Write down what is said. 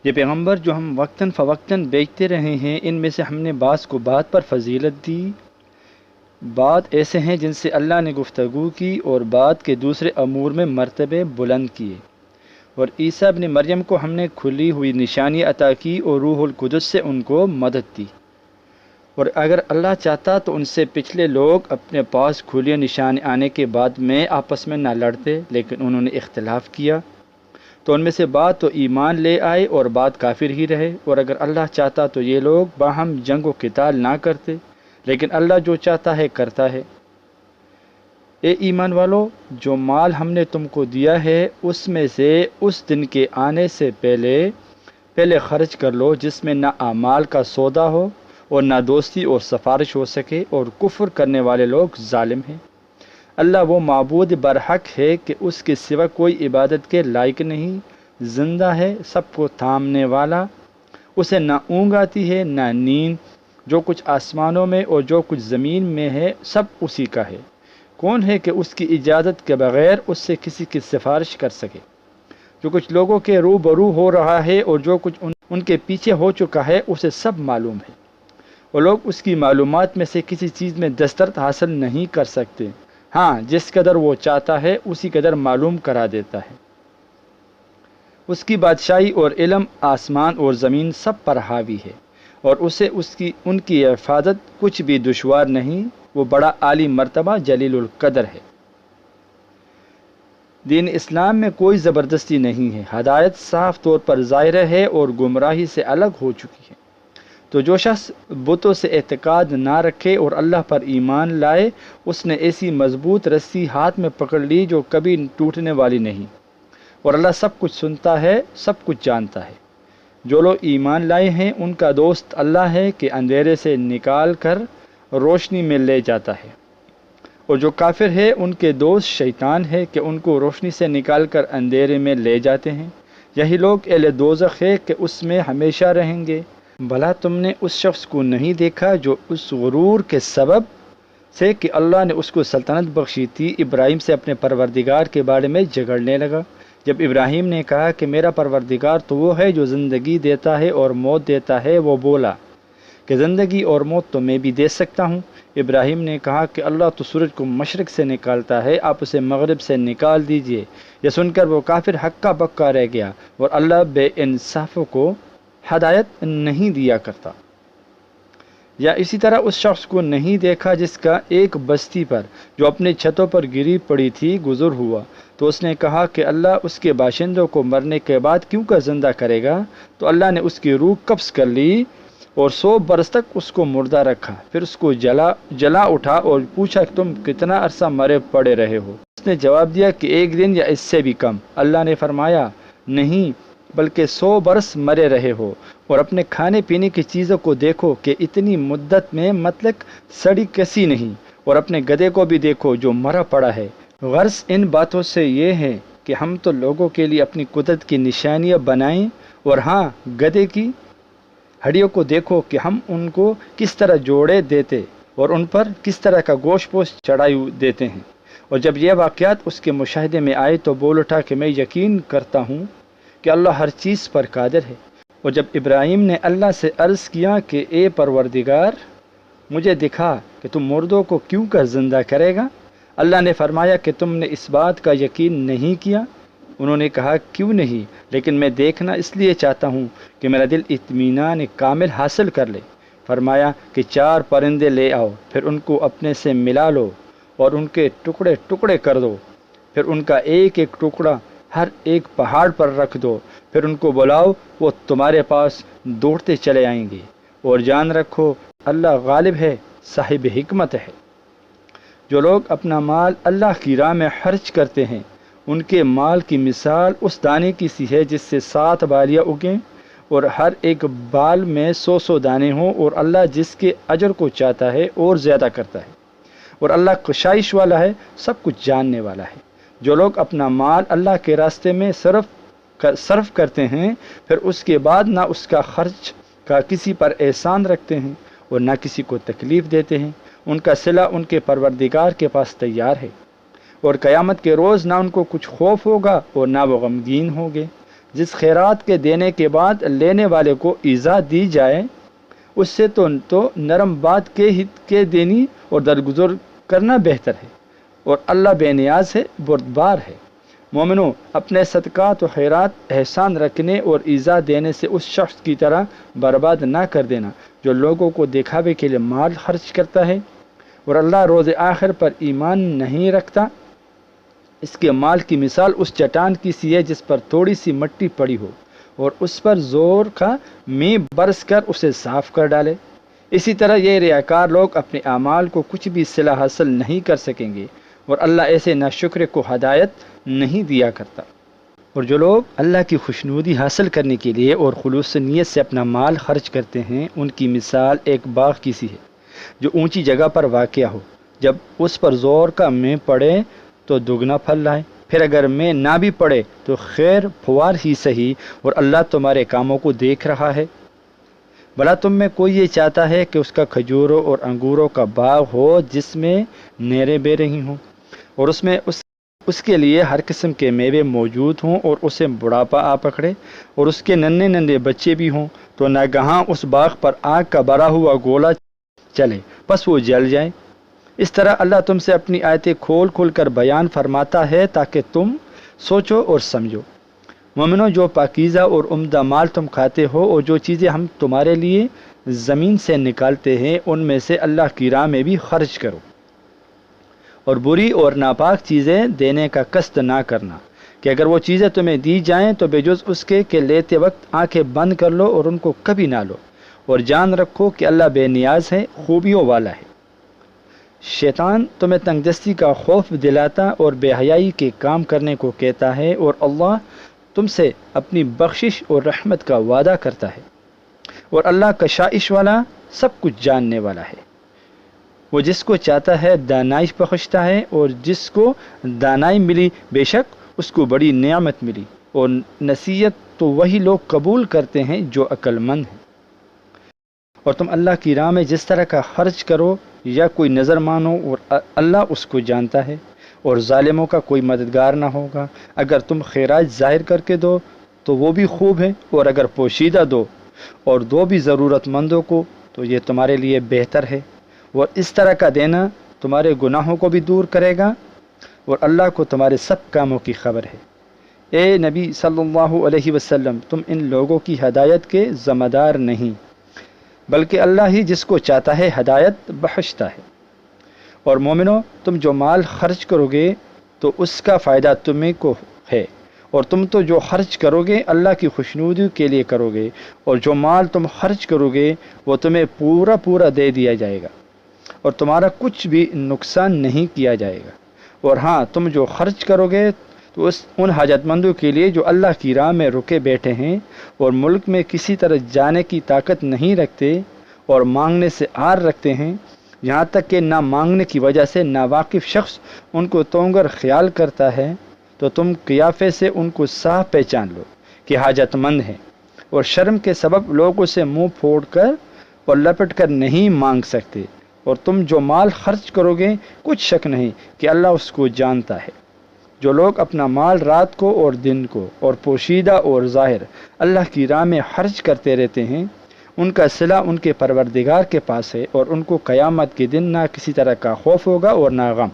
یہ پیغمبر جو ہم وقتاً فوقتاً بیچتے رہے ہیں، ان میں سے ہم نے بعض کو بات پر فضیلت دی، بعض ایسے ہیں جن سے اللہ نے گفتگو کی، اور بعض کے دوسرے امور میں مرتبے بلند کیے۔ اور عیسیٰ ابن مریم کو ہم نے کھلی ہوئی نشانی عطا کی اور روح القدس سے ان کو مدد دی۔ اور اگر اللہ چاہتا تو ان سے پچھلے لوگ اپنے پاس کھلی نشانی آنے کے بعد میں آپس میں نہ لڑتے، لیکن انہوں نے اختلاف کیا، تو ان میں سے بعض تو ایمان لے آئے اور بعض کافر ہی رہے۔ اور اگر اللہ چاہتا تو یہ لوگ باہم جنگ و قتال نہ کرتے، لیکن اللہ جو چاہتا ہے کرتا ہے۔ اے ایمان والو، جو مال ہم نے تم کو دیا ہے اس میں سے اس دن کے آنے سے پہلے خرچ کر لو، جس میں نہ اعمال کا سودا ہو اور نہ دوستی اور سفارش ہو سکے، اور کفر کرنے والے لوگ ظالم ہیں۔ اللہ وہ معبود برحق ہے کہ اس کے سوا کوئی عبادت کے لائق نہیں، زندہ ہے، سب کو تھامنے والا، اسے نہ اونگ آتی ہے نہ نیند، جو کچھ آسمانوں میں اور جو کچھ زمین میں ہے سب اسی کا ہے۔ کون ہے کہ اس کی اجازت کے بغیر اس سے کسی کی سفارش کر سکے؟ جو کچھ لوگوں کے روبرو ہو رہا ہے اور جو کچھ ان کے پیچھے ہو چکا ہے اسے سب معلوم ہے، اور لوگ اس کی معلومات میں سے کسی چیز میں دسترس حاصل نہیں کر سکتے، ہاں جس قدر وہ چاہتا ہے اسی قدر معلوم کرا دیتا ہے۔ اس کی بادشاہی اور علم آسمان اور زمین سب پر حاوی ہے، اور اسے ان کی حفاظت کچھ بھی دشوار نہیں، وہ بڑا عالی مرتبہ جلیل القدر ہے۔ دین اسلام میں کوئی زبردستی نہیں ہے، ہدایت صاف طور پر ظاہر ہے اور گمراہی سے الگ ہو چکی ہے۔ تو جو شخص بتوں سے اعتقاد نہ رکھے اور اللہ پر ایمان لائے، اس نے ایسی مضبوط رسی ہاتھ میں پکڑ لی جو کبھی ٹوٹنے والی نہیں، اور اللہ سب کچھ سنتا ہے، سب کچھ جانتا ہے۔ جو لوگ ایمان لائے ہیں ان کا دوست اللہ ہے کہ اندھیرے سے نکال کر روشنی میں لے جاتا ہے، اور جو کافر ہے ان کے دوست شیطان ہے کہ ان کو روشنی سے نکال کر اندھیرے میں لے جاتے ہیں۔ یہی لوگ اہل دوزخ ہے کہ اس میں ہمیشہ رہیں گے۔ بھلا تم نے اس شخص کو نہیں دیکھا جو اس غرور کے سبب سے کہ اللہ نے اس کو سلطنت بخشی تھی، ابراہیم سے اپنے پروردگار کے بارے میں جھگڑنے لگا؟ جب ابراہیم نے کہا کہ میرا پروردگار تو وہ ہے جو زندگی دیتا ہے اور موت دیتا ہے، وہ بولا کہ زندگی اور موت تو میں بھی دے سکتا ہوں۔ ابراہیم نے کہا کہ اللہ تو سورج کو مشرق سے نکالتا ہے، آپ اسے مغرب سے نکال دیجئے۔ یہ سن کر وہ کافر ہکا بکا رہ گیا، اور اللہ بے انصافوں کو ہدایت نہیں دیا کرتا۔ یا اسی طرح اس شخص کو نہیں دیکھا جس کا ایک بستی پر جو اپنی چھتوں پر گری پڑی تھی گزر ہوا، تو اس نے کہا کہ اللہ اس کے باشندوں کو مرنے کے بعد کیوں کر زندہ کرے گا؟ تو اللہ نے اس کی روح قبض کر لی اور 100 برس تک اس کو مردہ رکھا، پھر اس کو جلا اٹھا اور پوچھا کہ تم کتنا عرصہ مرے پڑے رہے ہو؟ اس نے جواب دیا کہ 1 دن یا اس سے بھی کم۔ اللہ نے فرمایا نہیں، بلکہ 100 برس مرے رہے ہو، اور اپنے کھانے پینے کی چیزوں کو دیکھو کہ اتنی مدت میں مطلق سڑی کسی نہیں، اور اپنے گدھے کو بھی دیکھو جو مرا پڑا ہے۔ غرض ان باتوں سے یہ ہے کہ ہم تو لوگوں کے لیے اپنی قدرت کی نشانیاں بنائیں، اور ہاں گدھے کی ہڈیوں کو دیکھو کہ ہم ان کو کس طرح جوڑے دیتے اور ان پر کس طرح کا گوشت پوش چڑھائی دیتے ہیں۔ اور جب یہ واقعات اس کے مشاہدے میں آئے تو بول اٹھا کہ میں یقین کرتا ہوں کہ اللہ ہر چیز پر قادر ہے۔ اور جب ابراہیم نے اللہ سے عرض کیا کہ اے پروردگار، مجھے دکھا کہ تم مردوں کو کیوں کر زندہ کرے گا، اللہ نے فرمایا کہ تم نے اس بات کا یقین نہیں کیا؟ انہوں نے کہا کیوں نہیں، لیکن میں دیکھنا اس لیے چاہتا ہوں کہ میرا دل اطمینان کامل حاصل کر لے۔ فرمایا کہ 4 پرندے لے آؤ، پھر ان کو اپنے سے ملا لو اور ان کے ٹکڑے ٹکڑے کر دو، پھر ان کا ایک ایک ٹکڑا ہر ایک پہاڑ پر رکھ دو، پھر ان کو بلاؤ، وہ تمہارے پاس دوڑتے چلے آئیں گے، اور جان رکھو اللہ غالب ہے، صاحب حکمت ہے۔ جو لوگ اپنا مال اللہ کی راہ میں خرچ کرتے ہیں، ان کے مال کی مثال اس دانے کی سی ہے جس سے 7 بالیاں اگیں اور ہر ایک بال میں 100 دانے ہوں، اور اللہ جس کے اجر کو چاہتا ہے اور زیادہ کرتا ہے، اور اللہ کشائش والا ہے، سب کچھ جاننے والا ہے۔ جو لوگ اپنا مال اللہ کے راستے میں صرف کرتے ہیں، پھر اس کے بعد نہ اس کا خرچ کا کسی پر احسان رکھتے ہیں اور نہ کسی کو تکلیف دیتے ہیں، ان کا صلہ ان کے پروردگار کے پاس تیار ہے، اور قیامت کے روز نہ ان کو کچھ خوف ہوگا اور نہ وہ غمگین ہوں گے۔ جس خیرات کے دینے کے بعد لینے والے کو ایذا دی جائے اس سے تو نرم بات کے دینی اور درگزر کرنا بہتر ہے، اور اللہ بے نیاز ہے، بردبار ہے۔ مومنو، اپنے صدقات و خیرات احسان رکھنے اور ایذا دینے سے اس شخص کی طرح برباد نہ کر دینا جو لوگوں کو دکھاوے کے لیے مال خرچ کرتا ہے اور اللہ روز آخر پر ایمان نہیں رکھتا۔ اس کے مال کی مثال اس چٹان کی سی ہے جس پر تھوڑی سی مٹی پڑی ہو اور اس پر زور کا می برس کر اسے صاف کر ڈالے۔ اسی طرح یہ ریاکار لوگ اپنے اعمال کو کچھ بھی صلہ حاصل نہیں کر سکیں گے، اور اللہ ایسے ناشکر کو ہدایت نہیں دیا کرتا۔ اور جو لوگ اللہ کی خوشنودی حاصل کرنے کے لیے اور خلوص نیت سے اپنا مال خرچ کرتے ہیں، ان کی مثال ایک باغ کی سی ہے جو اونچی جگہ پر واقع ہو۔ جب اس پر زور کا مے پڑے تو دگنا پھل لائے، پھر اگر مے نہ بھی پڑے تو خیر پھوار ہی سہی، اور اللہ تمہارے کاموں کو دیکھ رہا ہے۔ بھلا تم میں کوئی یہ چاہتا ہے کہ اس کا کھجوروں اور انگوروں کا باغ ہو جس میں نیرے بے رہی ہوں، اور اس کے لیے ہر قسم کے میوے موجود ہوں، اور اسے بڑھاپا آ پکڑے اور اس کے ننھے بچے بھی ہوں، تو ناگہاں اس باغ پر آگ کا بھرا ہوا گولا چلے، پس وہ جل جائے۔ اس طرح اللہ تم سے اپنی آیتیں کھول کھول کر بیان فرماتا ہے تاکہ تم سوچو اور سمجھو۔ مومنو، جو پاکیزہ اور عمدہ مال تم کھاتے ہو اور جو چیزیں ہم تمہارے لیے زمین سے نکالتے ہیں ان میں سے اللہ کی راہ میں بھی خرچ کرو، اور بری اور ناپاک چیزیں دینے کا قصد نہ کرنا کہ اگر وہ چیزیں تمہیں دی جائیں تو بے جز اس کے کہ لیتے وقت آنکھیں بند کر لو اور ان کو کبھی نہ لو، اور جان رکھو کہ اللہ بے نیاز ہے، خوبیوں والا ہے۔ شیطان تمہیں تنگ دستی کا خوف دلاتا اور بے حیائی کے کام کرنے کو کہتا ہے، اور اللہ تم سے اپنی بخشش اور رحمت کا وعدہ کرتا ہے، اور اللہ کشائش والا سب کچھ جاننے والا ہے۔ وہ جس کو چاہتا ہے دانائی بخشتا ہے، اور جس کو دانائی ملی بے شک اس کو بڑی نعمت ملی، اور نصیحت تو وہی لوگ قبول کرتے ہیں جو عقل مند ہیں۔ اور تم اللہ کی راہ میں جس طرح کا خرچ کرو یا کوئی نظر مانو، اور اللہ اس کو جانتا ہے، اور ظالموں کا کوئی مددگار نہ ہوگا۔ اگر تم خیرات ظاہر کر کے دو تو وہ بھی خوب ہے، اور اگر پوشیدہ دو اور دو بھی ضرورت مندوں کو تو یہ تمہارے لیے بہتر ہے، اور اس طرح کا دینا تمہارے گناہوں کو بھی دور کرے گا، اور اللہ کو تمہارے سب کاموں کی خبر ہے۔ اے نبی صلی اللہ علیہ وسلم، تم ان لوگوں کی ہدایت کے ذمہ دار نہیں، بلکہ اللہ ہی جس کو چاہتا ہے ہدایت بخشتا ہے۔ اور مومنو، تم جو مال خرچ کرو گے تو اس کا فائدہ تمہیں کو ہے، اور تم تو جو خرچ کرو گے اللہ کی خوشنودی کے لیے کرو گے، اور جو مال تم خرچ کرو گے وہ تمہیں پورا دے دیا جائے گا، اور تمہارا کچھ بھی نقصان نہیں کیا جائے گا۔ اور ہاں، تم جو خرچ کرو گے تو ان حاجت مندوں کے لیے جو اللہ کی راہ میں رکے بیٹھے ہیں اور ملک میں کسی طرح جانے کی طاقت نہیں رکھتے اور مانگنے سے آر رکھتے ہیں، یہاں تک کہ نہ مانگنے کی وجہ سے ناواقف شخص ان کو تونگر خیال کرتا ہے، تو تم قیافے سے ان کو صاف پہچان لو کہ حاجت مند ہیں، اور شرم کے سبب لوگوں سے منہ پھوڑ کر اور لپٹ کر نہیں مانگ سکتے۔ اور تم جو مال خرچ کرو گے کچھ شک نہیں کہ اللہ اس کو جانتا ہے۔ جو لوگ اپنا مال رات کو اور دن کو اور پوشیدہ اور ظاہر اللہ کی راہ میں خرچ کرتے رہتے ہیں، ان کا صلہ ان کے پروردگار کے پاس ہے، اور ان کو قیامت کے دن نہ کسی طرح کا خوف ہوگا اور نہ غم۔